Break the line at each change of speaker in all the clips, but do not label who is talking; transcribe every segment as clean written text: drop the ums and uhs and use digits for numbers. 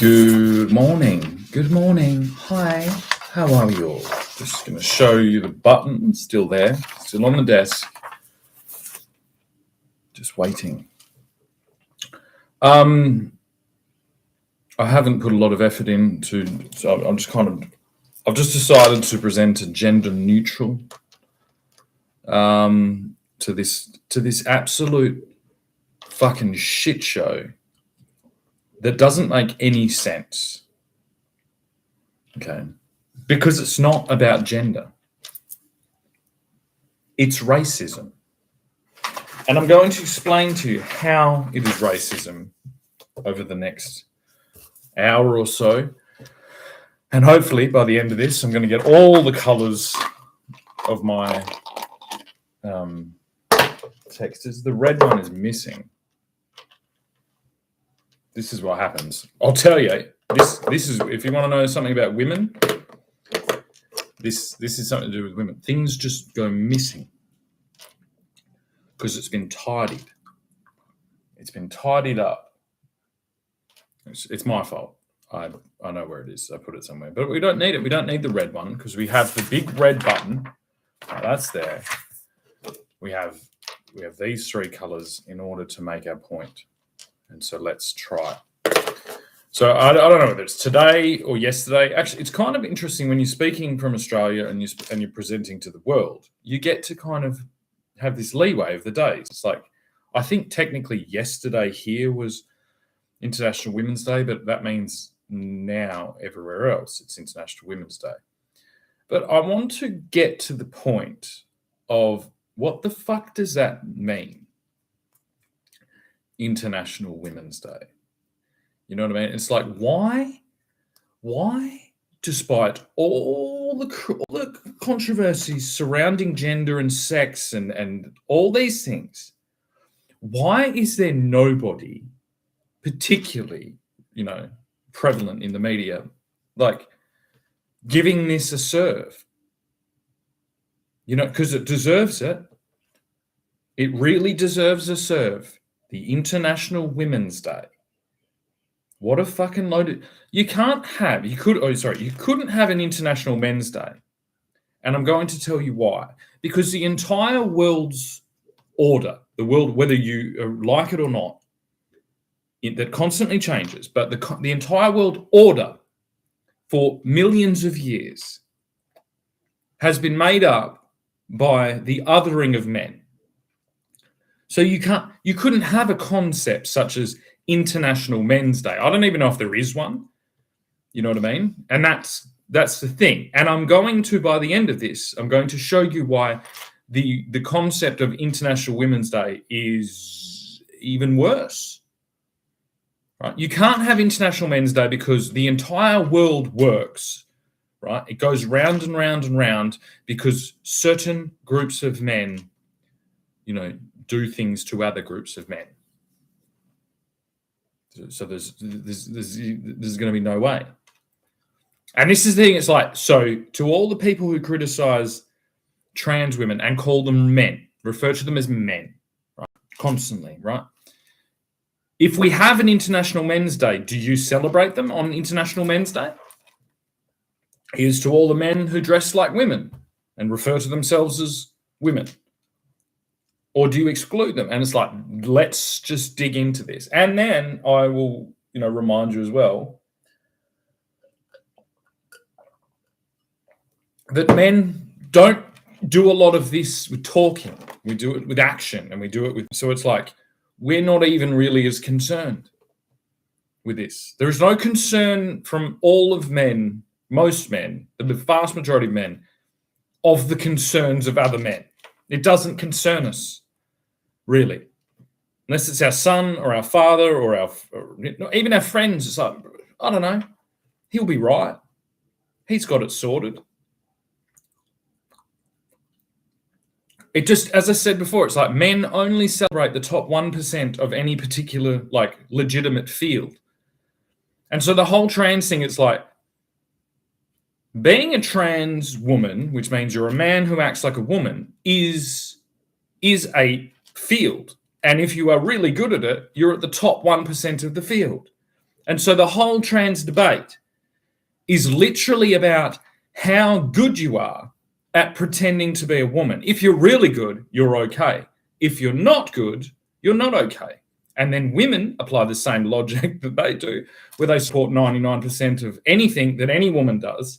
Good morning. Good morning. Hi. How are you all? Just going to show you the button. Still there. Still on the desk. Just waiting. I haven't put a lot of effort into, so I've just decided to present a gender neutral to this absolute fucking shit show that doesn't make any sense. Okay. Because it's not about gender. It's racism. And I'm going to explain to you how it is racism over the next hour or so. And hopefully by the end of this, I'm going to get all the colors of my textures. The red one is missing. This is what happens. I'll tell you, this is, if you want to know something about women, this is something to do with women. Things just go missing because it's been tidied. It's been tidied up. It's my fault. I know where it is. I put it somewhere. But we don't need it. We don't need the red one because we have the big red button. Now that's there. We have these three colors in order to make our point. And so let's try. So I don't know whether it's today or yesterday. Actually, it's kind of interesting when you're speaking from Australia and you're presenting to the world. You get to kind of have this leeway of the days. It's like, I think technically yesterday here was International Women's Day, but that means now everywhere else it's International Women's Day. But I want to get to the point of what the fuck does that mean? International Women's Day. You know what I mean? It's like, why, despite all the controversies surrounding gender and sex and all these things, why is there nobody particularly, prevalent in the media, like giving this a serve? Because it deserves it. It really deserves a serve. The International Women's Day. What a fucking loaded... You couldn't have an International Men's Day. And I'm going to tell you why. Because the entire world's order, the world, whether you like it or not, that constantly changes, but the entire world order for millions of years has been made up by the othering of men. So you couldn't have a concept such as International Men's Day. I don't even know if there is one. You know what I mean? And that's the thing. And I'm going to, by the end of this, I'm going to show you why the concept of International Women's Day is even worse. Right? You can't have International Men's Day because the entire world works, right? It goes round and round and round because certain groups of men, do things to other groups of men. So there's going to be no way. And this is the thing. It's like, so to all the people who criticize trans women and call them men, refer to them as men, right? Constantly, right? If we have an International Men's Day, do you celebrate them on International Men's Day? Here's to all the men who dress like women and refer to themselves as women. Or do you exclude them? And it's like, let's just dig into this. And then I will, remind you as well that men don't do a lot of this with talking. We do it with action and we do it with, so it's like, we're not even really as concerned with this. There is no concern from all of men, most men, the vast majority of men, of the concerns of other men. It doesn't concern us, really. Unless it's our son or our father or even our friends. It's like, I don't know. He'll be right. He's got it sorted. It just, as I said before, it's like men only celebrate the top 1% of any particular, legitimate field. And so the whole trans thing, it's like, being a trans woman, which means you're a man who acts like a woman, is a field. And if you are really good at it, you're at the top 1% of the field. And so the whole trans debate is literally about how good you are at pretending to be a woman. If you're really good, you're okay. If you're not good, you're not okay. And then women apply the same logic that they do, where they support 99% of anything that any woman does.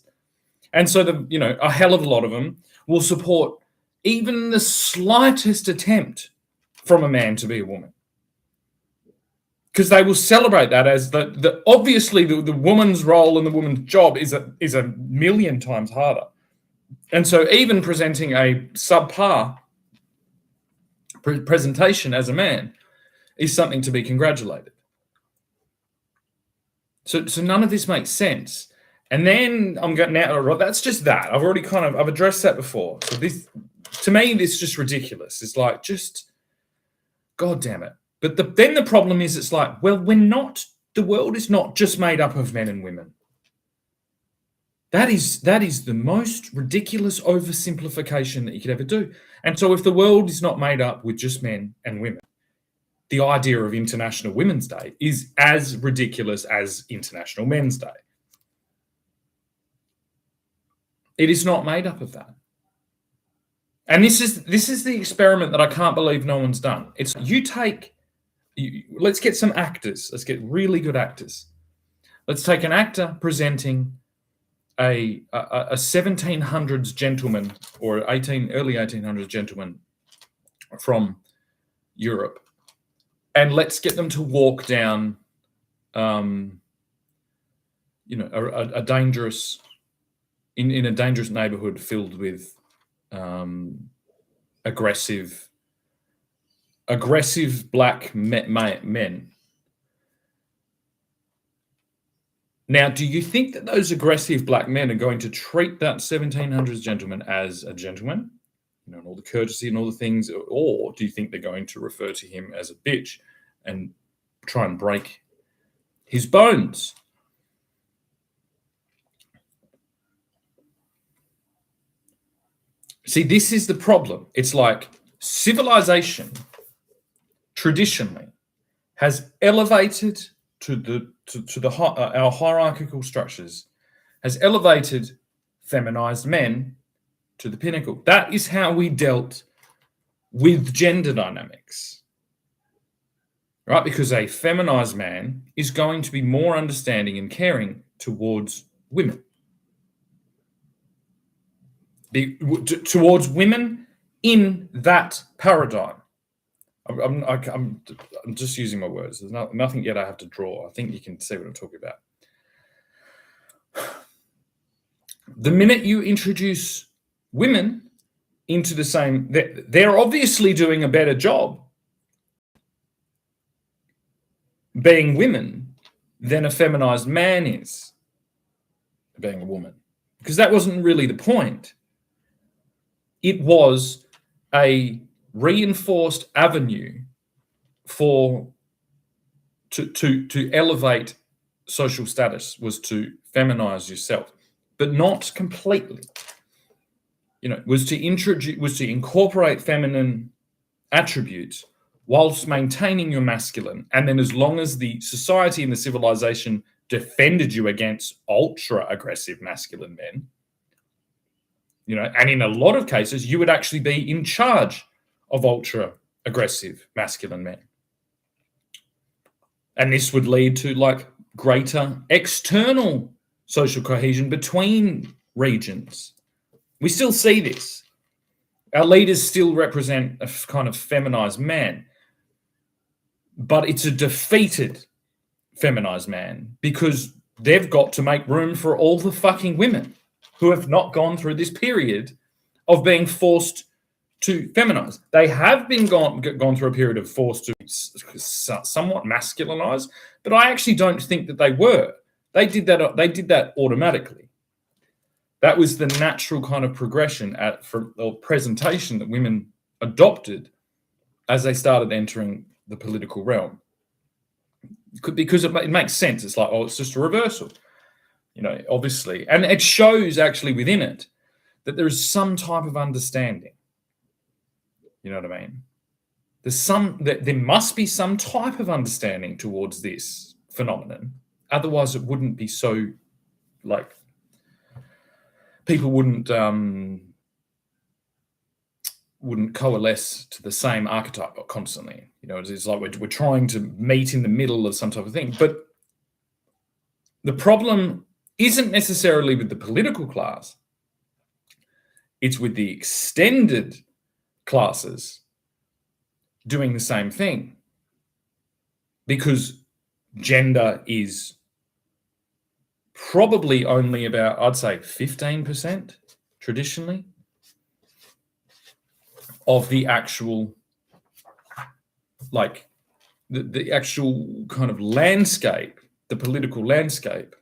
And so a hell of a lot of them will support even the slightest attempt from a man to be a woman, because they will celebrate that as obviously the woman's role and the woman's job is a million times harder. And so even presenting a subpar presentation as a man is something to be congratulated. So none of this makes sense. And then I'm going now. That's just that. I've addressed that before. So this, to me, this is just ridiculous. It's like, just, God damn it. But then the problem is, it's like, well, the world is not just made up of men and women. That is the most ridiculous oversimplification that you could ever do. And so if the world is not made up with just men and women, the idea of International Women's Day is as ridiculous as International Men's Day. It is not made up of that. And this is the experiment that I can't believe no one's done. It's let's get some actors. Let's get really good actors. Let's take an actor presenting a 1700s gentleman or early 1800s gentleman from Europe, and let's get them to walk down, a dangerous in a dangerous neighborhood filled with aggressive black men. Now, do you think that those aggressive black men are going to treat that 1700s gentleman as a gentleman, and all the courtesy and all the things, or do you think they're going to refer to him as a bitch and try and break his bones? See, this is the problem. It's like civilization traditionally has elevated our hierarchical structures, has elevated feminized men to the pinnacle. That is how we dealt with gender dynamics, right? Because a feminized man is going to be more understanding and caring towards women. Towards women in that paradigm. I'm just using my words. There's nothing yet I have to draw. I think you can see what I'm talking about. The minute you introduce women into the same, they're obviously doing a better job being women than a feminized man is being a woman, because that wasn't really the point. It was a reinforced avenue to elevate social status, was to feminize yourself, but not completely. Was to incorporate feminine attributes whilst maintaining your masculine. And then as long as the society and the civilization defended you against ultra aggressive masculine men, and in a lot of cases, you would actually be in charge of ultra aggressive masculine men. And this would lead to greater external social cohesion between regions. We still see this. Our leaders still represent a kind of feminized man, but it's a defeated feminized man, because they've got to make room for all the fucking women who have not gone through this period of being forced to feminize. They have been gone through a period of forced to somewhat masculinize, but I actually don't think that they were. They did that automatically. That was the natural kind of progression or presentation that women adopted as they started entering the political realm. Because it makes sense. It's like, it's just a reversal, obviously. And it shows actually within it that there is some type of understanding. You know what I mean? There must be some type of understanding towards this phenomenon, Otherwise, it wouldn't be so, like, people wouldn't coalesce to the same archetype constantly. It's like we're trying to meet in the middle of some type of thing. But the problem isn't necessarily with the political class. It's with the extended classes doing the same thing. Because gender is probably only about, I'd say, 15% traditionally of the actual, like, the actual kind of landscape, the political landscape.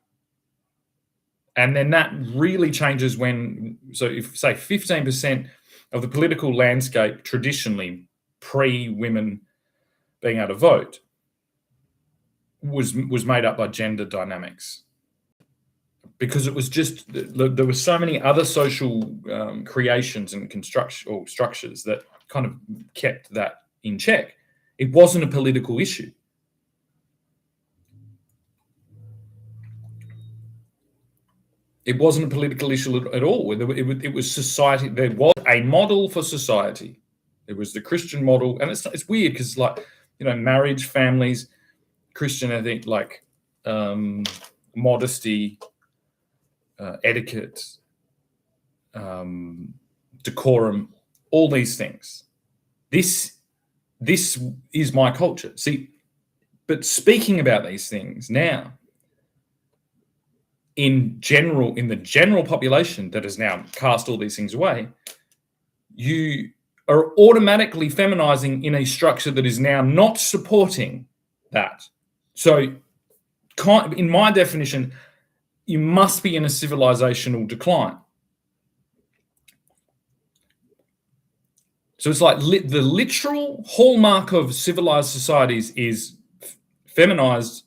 And then that really changes so if, say, 15% of the political landscape traditionally, pre-women being able to vote, was made up by gender dynamics. Because it was just, there were so many other social creations and construction or structures that kind of kept that in check. It wasn't a political issue. It wasn't a political issue at all. It was society. There was a model for society. It was the Christian model, and it's weird because, like, marriage, families, Christian ethic, like modesty, etiquette, decorum, all these things. This is my culture. See, but speaking about these things now, in the general population that has now cast all these things away, you are automatically feminizing in a structure that is now not supporting that. So, in my definition, you must be in a civilizational decline. So it's like the literal hallmark of civilized societies is feminized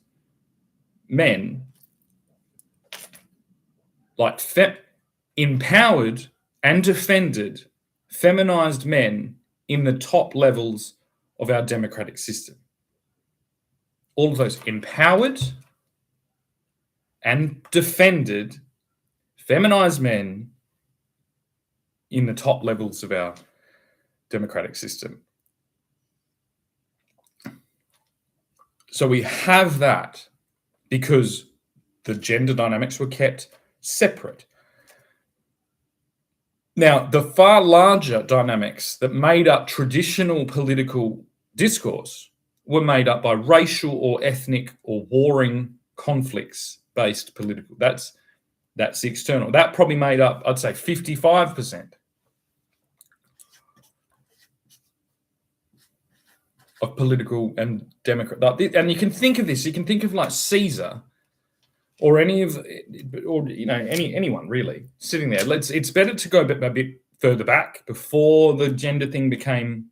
men, like empowered and defended feminized men in the top levels of our democratic system. All of those empowered and defended feminized men in the top levels of our democratic system. So we have that because the gender dynamics were kept separate. Now, the far larger dynamics that made up traditional political discourse were made up by racial or ethnic or warring conflicts-based political. That's the external. That probably made up, I'd say, 55% of political and democrat. And you can think of this. You can think of, like, Caesar, or anyone really sitting there. It's better to go a bit further back before the gender thing became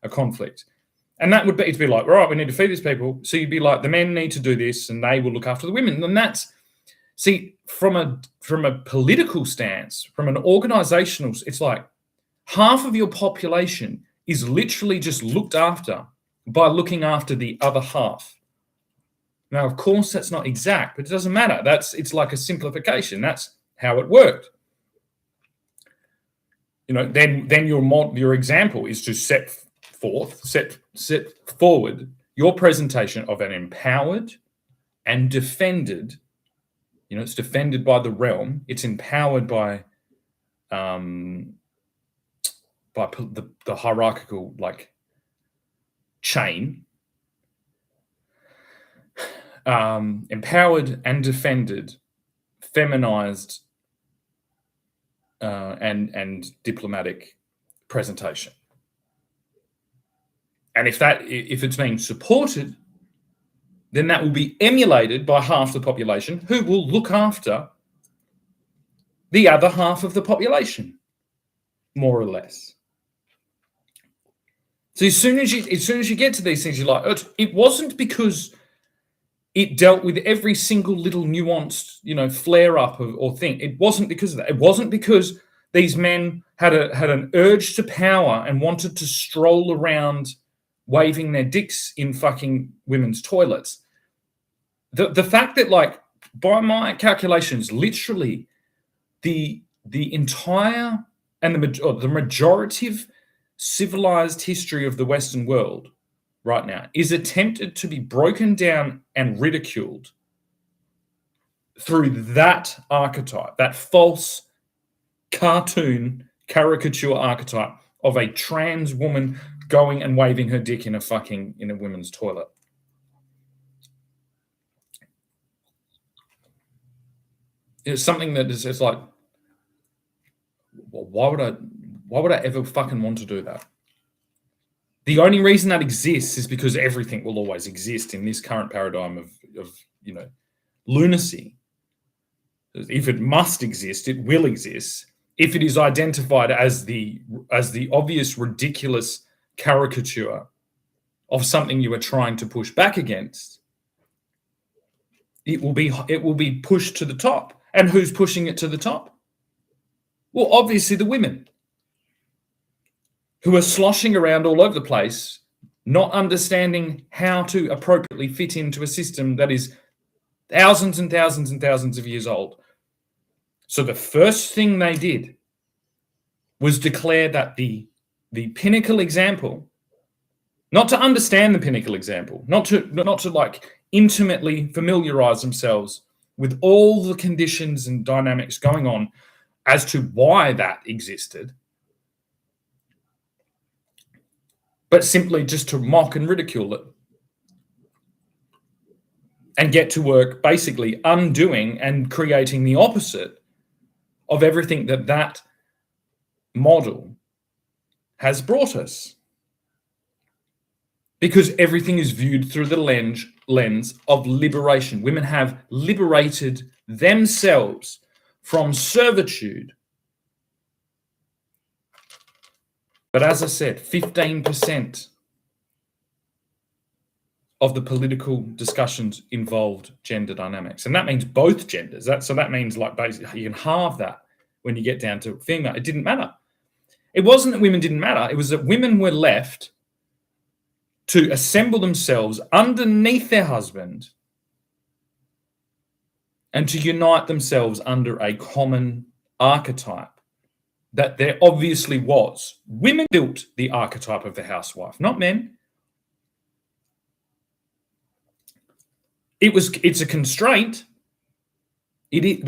a conflict. And that would be to be like, right, we need to feed these people. So you'd be like, the men need to do this, and they will look after the women. And that's, see, from a political stance, from an organizational, it's like half of your population is literally just looked after by looking after the other half. Now, of course, that's not exact, but it doesn't matter. It's like a simplification. That's how it worked. Then your example is to set forward your presentation of an empowered and defended. It's defended by the realm. It's empowered by the hierarchical, like, chain. Empowered and defended, feminized, and diplomatic presentation. And if it's being supported, then that will be emulated by half the population, who will look after the other half of the population, more or less. So as soon as you get to these things, you're like, it wasn't because it dealt with every single little nuanced, flare up or thing. It wasn't because of that. It wasn't because these men had an urge to power and wanted to stroll around waving their dicks in fucking women's toilets. the fact that, like, by my calculations, literally the entire and the majority of civilized history of the Western world right now is attempted to be broken down and ridiculed through that archetype, that false cartoon caricature archetype of a trans woman going and waving her dick in a women's toilet. It's something that is just like, why would I ever fucking want to do that? The only reason that exists is because everything will always exist in this current paradigm of lunacy. If it must exist, it will exist. If it is identified as the obvious, ridiculous caricature of something you are trying to push back against, it will be pushed to the top. And who's pushing it to the top? Well, obviously the women, who are sloshing around all over the place, not understanding how to appropriately fit into a system that is thousands and thousands and thousands of years old. So the first thing they did was declare that the pinnacle example, not to understand the pinnacle example, not to like intimately familiarize themselves with all the conditions and dynamics going on as to why that existed, but simply just to mock and ridicule it and get to work basically undoing and creating the opposite of everything that model has brought us. Because everything is viewed through the lens of liberation. Women have liberated themselves from servitude. But as I said, 15% of the political discussions involved gender dynamics. And that means both genders. So that means, like, basically you can halve that when you get down to female. It didn't matter. It wasn't that women didn't matter. It was that women were left to assemble themselves underneath their husband and to unite themselves under a common archetype that there obviously was. Women built the archetype of the housewife, not men. It's a constraint. It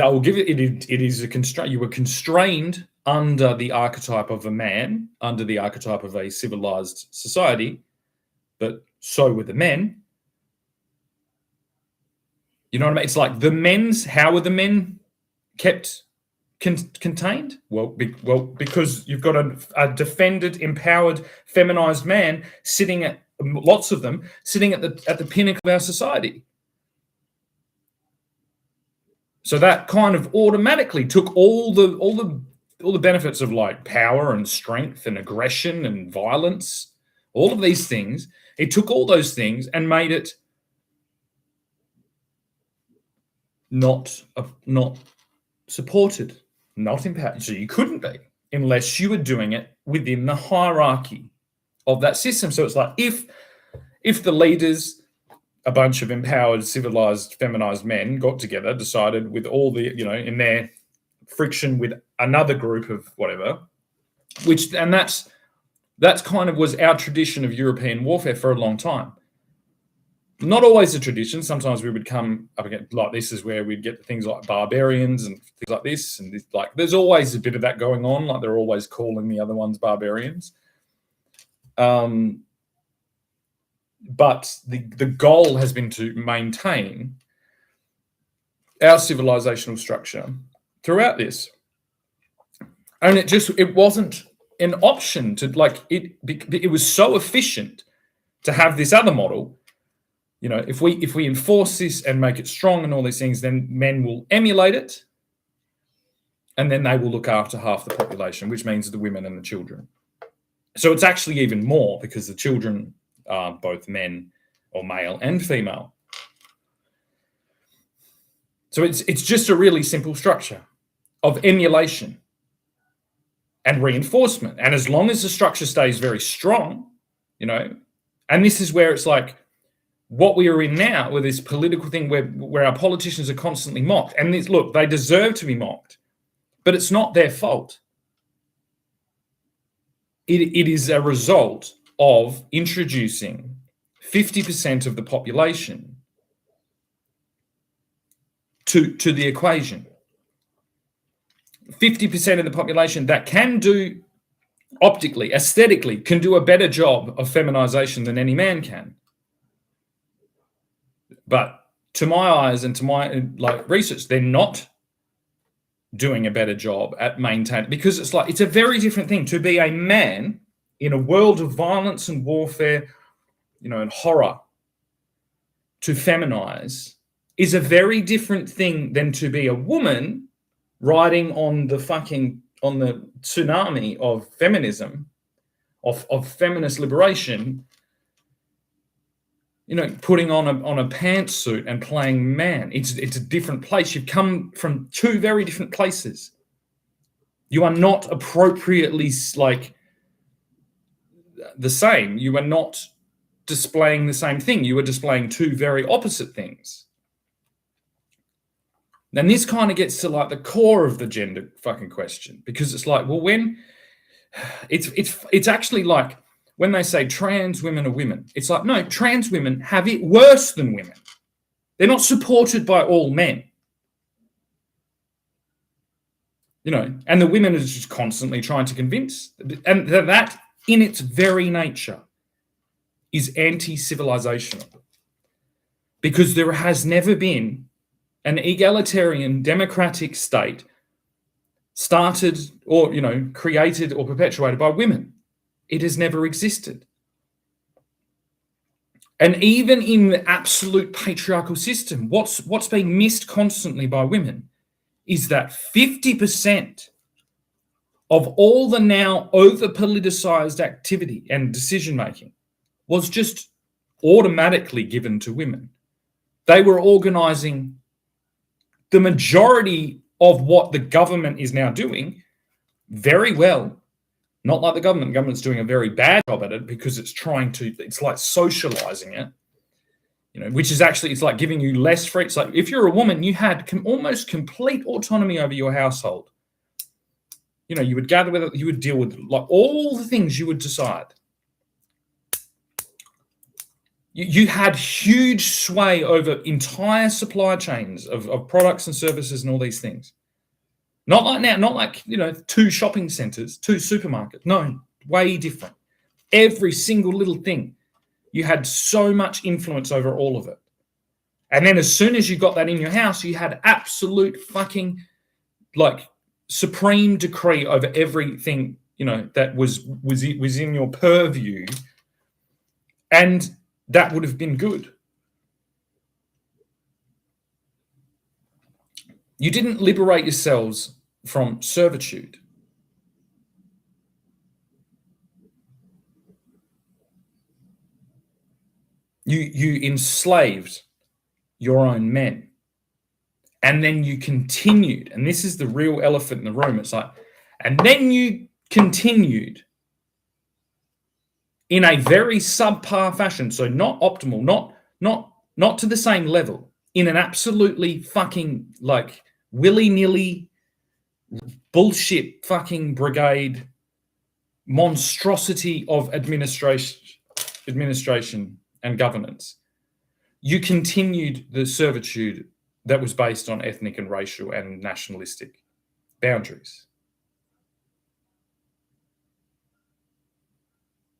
is a constraint. You were constrained under the archetype of a man, under the archetype of a civilized society, but so were the men. You know what I mean? It's like how were the men kept contained? Well, because you've got a defended, empowered, feminized man sitting at, lots of them, sitting at the pinnacle of our society. So that kind of automatically took all the benefits of, like, power and strength and aggression and violence, all of these things. It took all those things and made it not supported, not empowered. So you couldn't be unless you were doing it within the hierarchy of that system. So it's like if the leaders, a bunch of empowered, civilized, feminized men got together, decided with all the, in their friction with another group of whatever, and that's kind of was our tradition of European warfare for a long time. Not always a tradition. Sometimes we would come up against, like, this is where we'd get things like barbarians and things like this. And like, there's always a bit of that going on. Like, they're always calling the other ones barbarians. But the goal has been to maintain our civilizational structure throughout this. And it wasn't an option to, like, it was so efficient to have this other model. If we enforce this and make it strong and all these things, then men will emulate it, and then they will look after half the population, which means the women and the children. So it's actually even more, because the children are both men, or male and female. So it's just a really simple structure of emulation and reinforcement. And as long as the structure stays very strong, and this is where it's like, what we are in now with this political thing where our politicians are constantly mocked. And look, they deserve to be mocked, but it's not their fault. It is a result of introducing 50% of the population to the equation. 50% of the population that can do optically, aesthetically, can do a better job of feminization than any man can. But to my eyes and to my research, they're not doing a better job at maintaining, because it's a very different thing to be a man in a world of violence and warfare, and horror. To feminize is a very different thing than to be a woman riding on the tsunami of feminism, of feminist liberation, putting on a pantsuit and playing man. It's a different place. You've come from two very different places. You are not appropriately the same. You are not displaying the same thing. You are displaying two very opposite things. And this kind of gets to the core of the gender fucking question, because it's when it's actually when they say trans women are women, it's no, trans women have it worse than women. They're not supported by all men. And the women are just constantly trying to convince, and that in its very nature is anti-civilizational, because there has never been an egalitarian democratic state started or, created or perpetuated by women. It has never existed. And even in the absolute patriarchal system, what's being missed constantly by women is that 50% of all the now over-politicized activity and decision-making was just automatically given to women. They were organizing the majority of what the government is now doing very well. Not like the government. The government's doing a very bad job at it, because it's like socializing it, which is actually, it's like giving you less free. It's like if you're a woman, you had almost complete autonomy over your household. You would gather with it, you would deal with all the things you would decide. You had huge sway over entire supply chains of products and services and all these things. Not like now, not like, two shopping centers, two supermarkets. No, way different. Every single little thing. You had so much influence over all of it. And then as soon as you got that in your house, you had absolute fucking supreme decree over everything, that was in your purview. And that would have been good. You didn't liberate yourselves from servitude. You enslaved your own men. And then you continued, and this is the real elephant in the room. It's and then you continued in a very subpar fashion, so not optimal, not to the same level, in an absolutely fucking willy-nilly bullshit fucking brigade monstrosity of administration and governance. You continued the servitude that was based on ethnic and racial and nationalistic boundaries.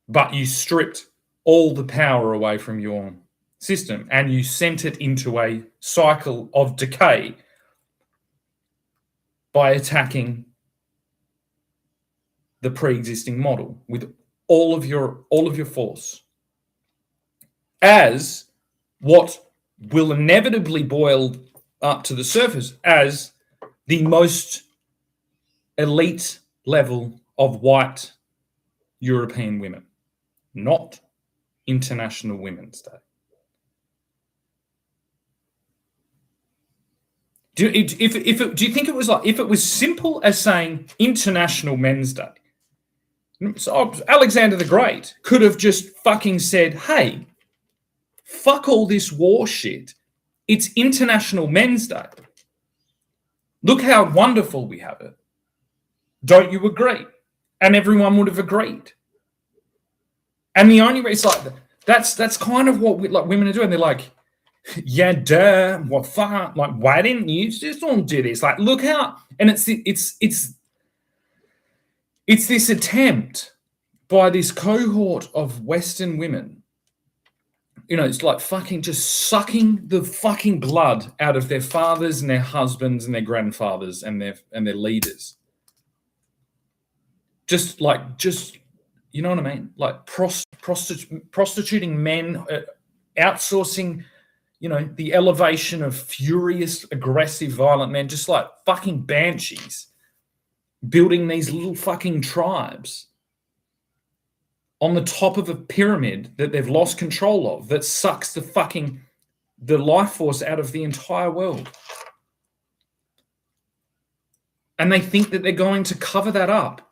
But you stripped all the power away from your system and you sent it into a cycle of decay by attacking the pre-existing model with all of your force, as what will inevitably boil up to the surface as the most elite level of white European women, not International Women's Day. Do you think it was if it was simple as saying International Men's Day? So Alexander the Great could have just fucking said, hey, Fuck all this war shit. It's International Men's Day. Look how wonderful we have it. Don't you agree? And everyone would have agreed. And the only reason, like, that's kind of what women are doing. They're like, yeah, duh, what fuck? Like, why didn't you just don't do this? Like, look how, and it's this attempt by this cohort of Western women. You know, it's like fucking just sucking the fucking blood out of their fathers and their husbands and their grandfathers and their leaders. Just you know what I mean? Like prostituting men, outsourcing, you know, the elevation of furious, aggressive, violent men, just like fucking banshees, building these little fucking tribes on the top of a pyramid that they've lost control of, that sucks the life force out of the entire world. And they think that they're going to cover that up,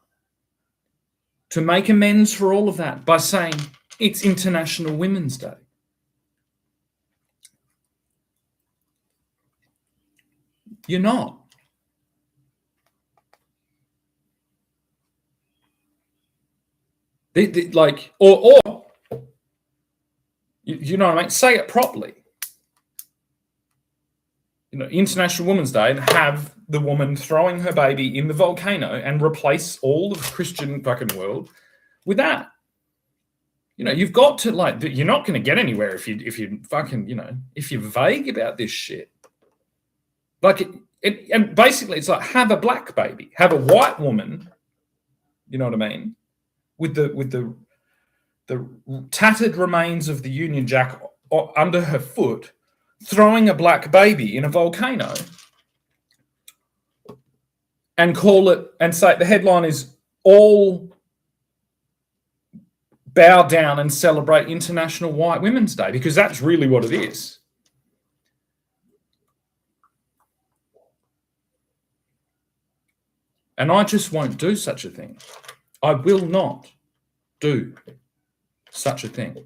to make amends for all of that by saying it's International Women's Day. You're not. Like, or you know what I mean? Say it properly. You know, International Women's Day, and have the woman throwing her baby in the volcano and replace all the Christian fucking world with that. You know, you've got to, like, you're not going to get anywhere if you fucking, you know, if you're vague about this shit. Like, and basically it's like, have a black baby, have a white woman, you know what I mean, with the tattered remains of the Union Jack under her foot, throwing a black baby in a volcano, and call it, and say the headline is all bow down and celebrate International White Women's Day, because that's really what it is. And I just won't do such a thing. I will not do such a thing.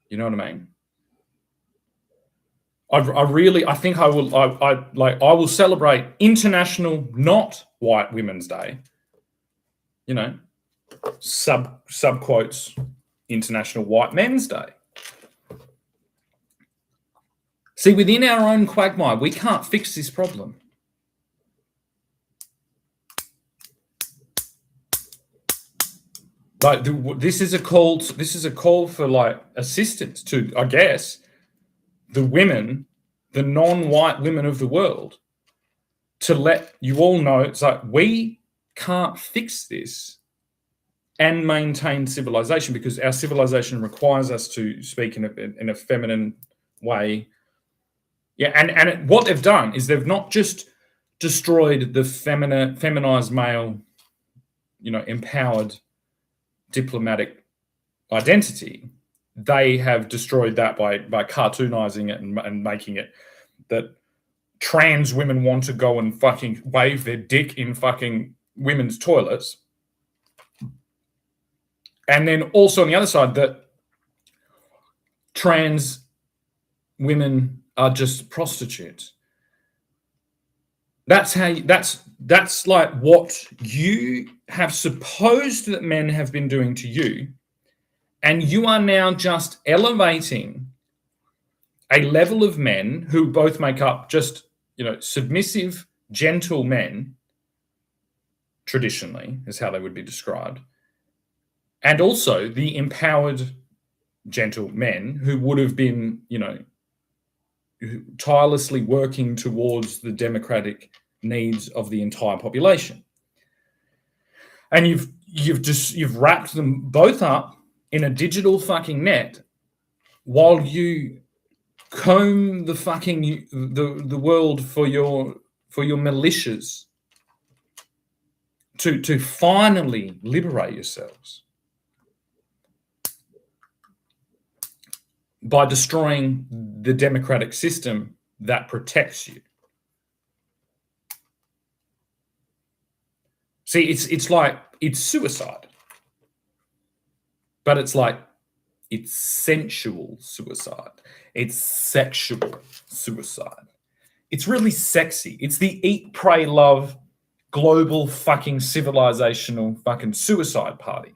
You know what I mean? I think I will celebrate International Not White Women's Day. You know, sub quotes, International White Men's Day. See, within our own quagmire, we can't fix this problem. Like, this is a call for, like, assistance to, I guess, the women, the non-white women of the world, to let you all know it's like, we can't fix this and maintain civilization, because our civilization requires us to speak in a feminine way. Yeah, and what they've done is they've not just destroyed the feminized male, you know, empowered diplomatic identity. They have destroyed that by cartoonizing it and making it that trans women want to go and fucking wave their dick in fucking women's toilets. And then also on the other side, that trans women are just prostitutes. That's like what you have supposed that men have been doing to you, and you are now just elevating a level of men who both make up just, you know, submissive, gentle men, traditionally is how they would be described, and also the empowered, gentle men who would have been, you know, tirelessly working towards the democratic needs of the entire population. And you've wrapped them both up in a digital fucking net, while you comb the fucking the world for your militias to finally liberate yourselves by destroying the democratic system that protects you. See, it's like, it's suicide. But it's like, It's sensual suicide. It's sexual suicide. It's really sexy. It's the eat, pray, love, global fucking civilizational fucking suicide party.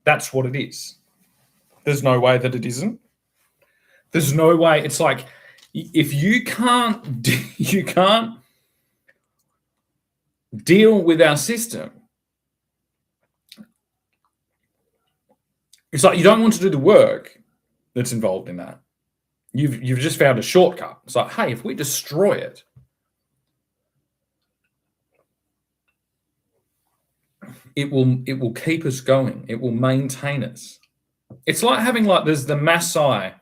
That's what it is. There's no way that it isn't. There's no way. It's like, if you can't deal with our system, it's like you don't want to do the work that's involved in that. You've just found a shortcut. It's like, hey, if we destroy it, it will keep us going. It will maintain us. It's like having, like, there's the Maasai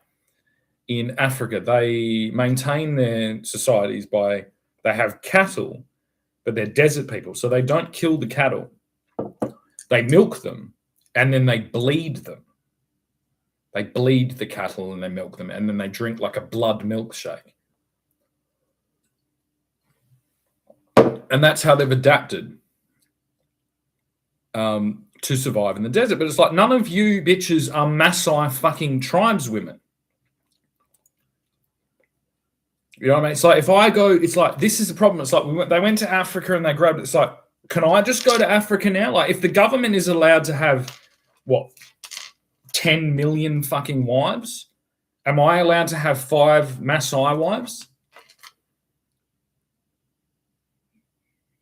in Africa. They maintain their societies by, they have cattle, but they're desert people, so they don't kill the cattle. They milk them, and then they bleed them. They bleed the cattle and they milk them, and then they drink like a blood milkshake. And that's how they've adapted to survive in the desert. But it's like, none of you bitches are Maasai fucking tribeswomen. You know what I mean? It's like, if I go, it's like, this is the problem. It's like, they went to Africa and they grabbed it. It's like, can I just go to Africa now? Like, if the government is allowed to have, what, 10 million fucking wives, am I allowed to have 5 Maasai wives?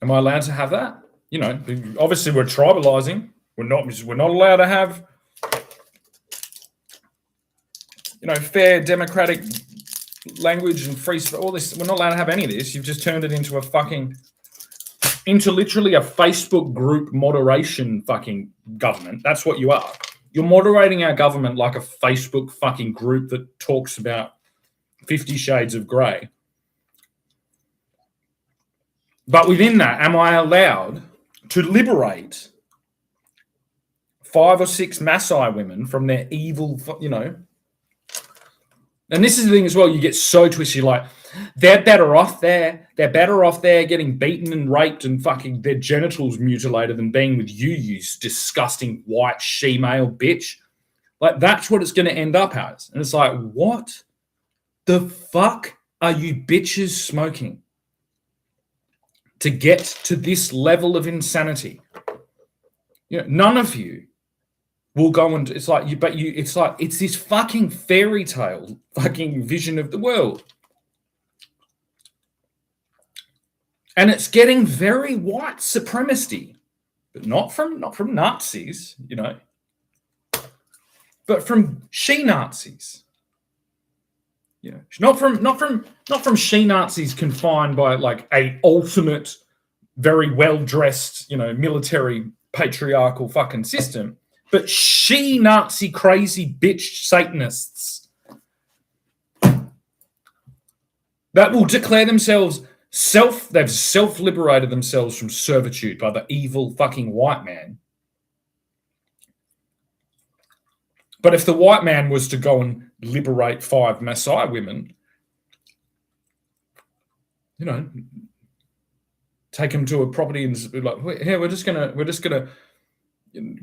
Am I allowed to have that? You know, obviously we're tribalizing. We're not allowed to have, you know, fair democratic language and free, all this. We're not allowed to have any of this. You've just turned it into into literally a Facebook group moderation fucking government. That's what you are. You're moderating our government like a Facebook fucking group that talks about 50 Shades of Grey. But within that, am I allowed to liberate 5 or 6 Maasai women from their evil, you know? And this is the thing as well, you get so twisted, like, they're better off there. They're better off there getting beaten and raped and fucking their genitals mutilated than being with you disgusting white she-male bitch. Like, that's what it's going to end up as. And it's like, what the fuck are you bitches smoking to get to this level of insanity? You know, none of you will go and, it's like, it's this fucking fairy tale fucking vision of the world. And it's getting very white supremacy, but not from Nazis, you know, but from she-Nazis. You know, not from she-Nazis confined by like a ultimate, very well-dressed, you know, military patriarchal fucking system, but she-Nazi crazy bitch Satanists that will declare themselves they've self-liberated themselves from servitude by the evil fucking white man. But if the white man was to go and liberate 5 Maasai women, you know, take them to a property and be like, here, we're just gonna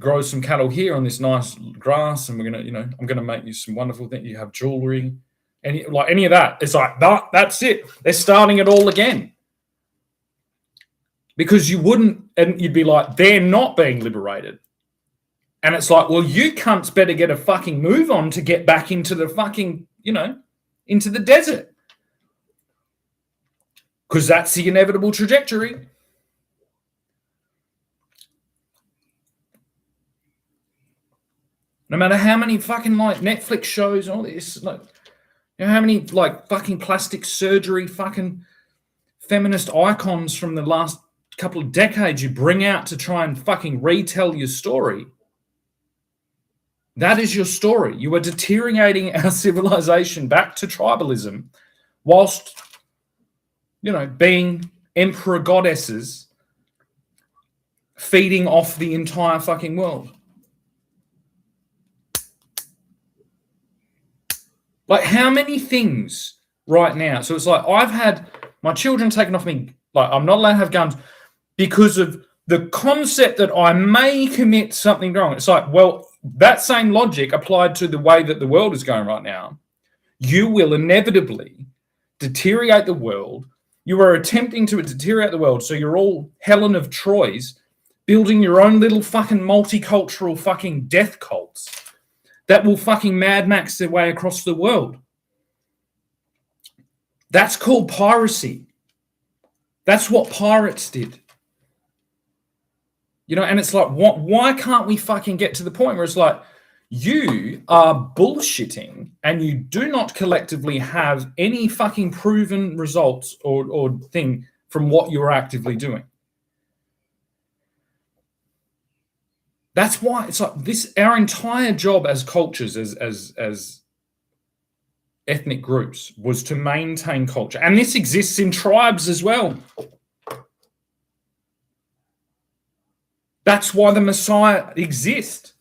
grow some cattle here on this nice grass, and we're gonna, you know, I'm gonna make you some wonderful things. You have jewelry, and like any of that. It's like that's it. They're starting it all again. Because you wouldn't, and you'd be like, they're not being liberated. And it's like, well, you cunts better get a fucking move on to get back into the fucking, you know, into the desert. Because that's the inevitable trajectory. No matter how many fucking like Netflix shows and all this, like, you know, how many like fucking plastic surgery fucking feminist icons from the last couple of decades you bring out to try and fucking retell your story. That is your story. You are deteriorating our civilization back to tribalism whilst, you know, being emperor goddesses feeding off the entire fucking world. Like, how many things right now? So it's like, I've had my children taken off me. Like, I'm not allowed to have guns because of the concept that I may commit something wrong. It's like, well, that same logic applied to the way that the world is going right now, you will inevitably deteriorate the world. You are attempting to deteriorate the world, so you're all Helen of Troy's, building your own little fucking multicultural fucking death cults that will fucking Mad Max their way across the world. That's called piracy. That's what pirates did. You know, and it's like, why can't we fucking get to the point where it's like, you are bullshitting and you do not collectively have any fucking proven results or thing from what you're actively doing. That's why it's like this, our entire job as cultures, as ethnic groups, was to maintain culture. And this exists in tribes as well. That's why the Messiah exists.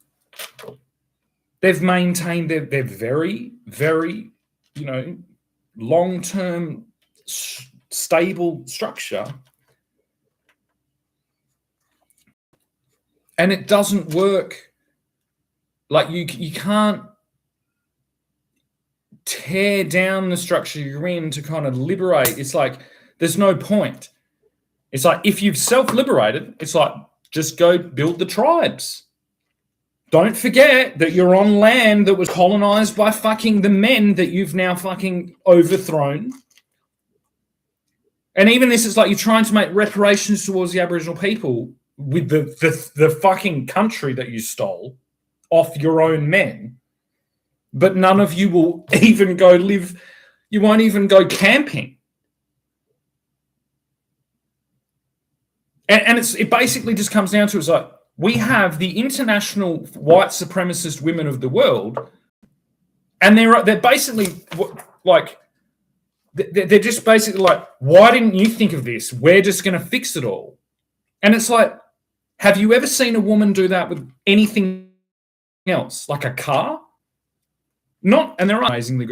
They've maintained their very, very, you know, long-term stable structure. And it doesn't work. Like you can't tear down the structure you're in to kind of liberate. It's like there's no point. It's like if you've self-liberated, it's like just go build the tribes. Don't forget that you're on land that was colonized by fucking the men that you've now fucking overthrown. And even this is like you're trying to make reparations towards the Aboriginal people with the fucking country that you stole off your own men. But none of you will even go live, you won't even go camping. And it basically just comes down to, it's like, we have the international white supremacist women of the world, and they're basically like, they're just basically like, why didn't you think of this? We're just going to fix it all. And it's like, have you ever seen a woman do that with anything else, like a car? Not, and they're amazingly good